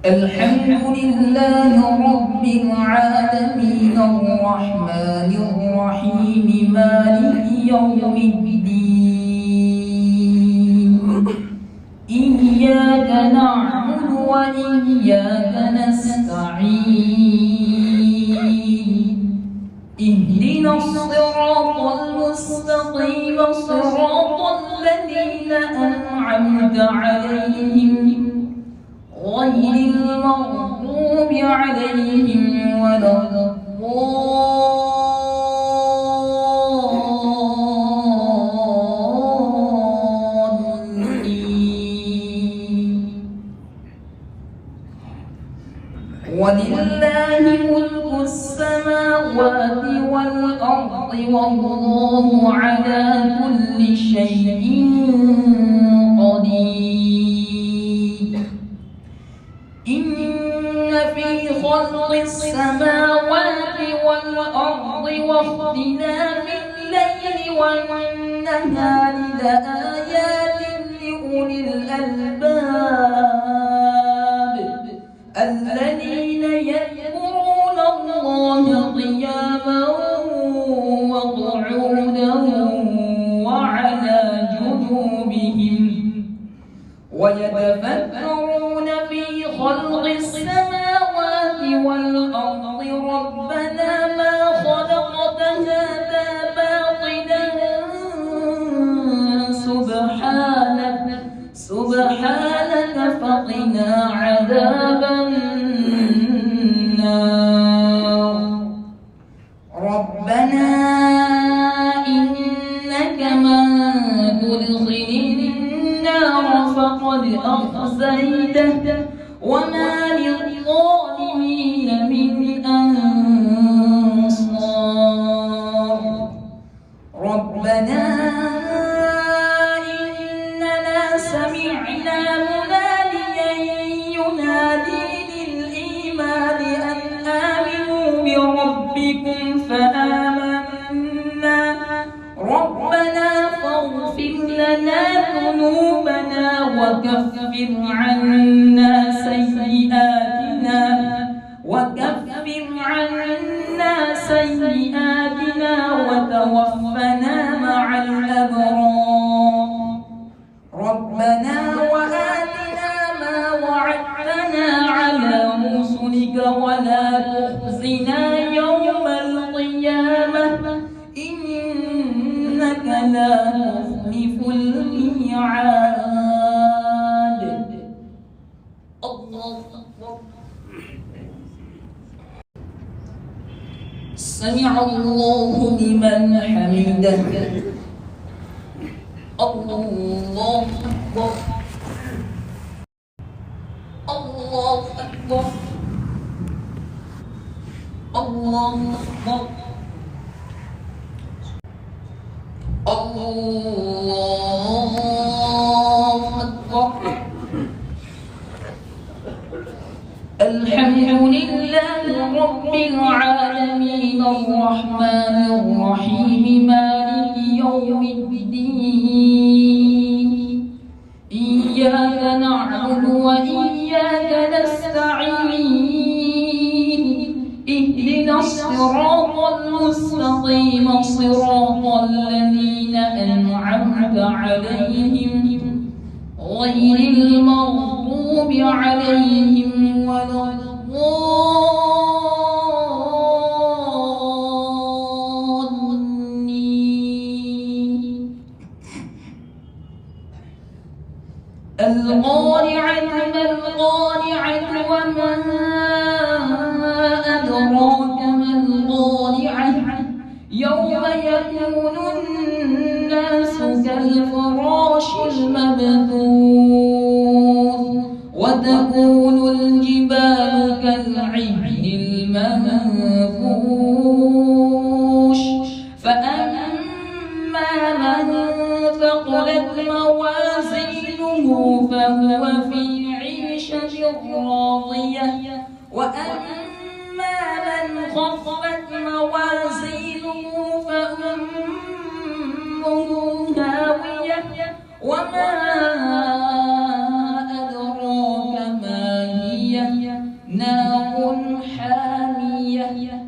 الحمد لله رب العالمين الرحمن الرحيم مالك يوم الدين إياك نعبد وإياك نستعين اهدنا الصراط المستقيم صراط الذين أنعمت عليهم غير المغضوب عليهم ولا الضالين. ولله ملك السماوات والأرض والله على كل شيء قدير. إن في خلق السماوات والأرض واختلاف الليل والنهار لآيات لأولي الألباب الذين يذكرون الله قياما وقعودا وعلى جنوبهم ويتفكرون في خلق السماوات والأرض ربنا ما خلقت هذا باطلا سبحانك فقنا عذاب النار. ربنا إنك من تدخل النار فقد أخزيته وما للظالمين من أنصار. ربنا إننا سمعنا مناديا ينادي للإيمان أن آمنوا بربكم فآمنا ربنا فاغفر لنا ذنوبنا وكفر عنا سيئاتنا وتوفنا مع الأبرار. ربنا وآتنا ما وعدتنا على رسلك ولا تخزنا يوم القيامة إنك لا تخلف الميعاد. الله أكبر. سمع الله لمن حمده. الله أكبر. الله أكبر. الله أكبر. الله أكبر. الحمد لله رب العالمين الرحمن الرحيم مالك يوم الدين إياك نعبد وإياك نستعين اهدنا الصراط المستقيم صراط الذين أنعمت عليهم غير المغضوب عليهم ولا الضالين. القارعة ما القارعة وما أدراك ما القارعة يوم يكون الناس كالفراش المبثوث وتكون الجبال كالعهن المنفوش فأما من ثقلت موازينه فهو في عيشة راضية وأما من خفت موازينه فأمه هاوية وما أدراك ما هي نار حامية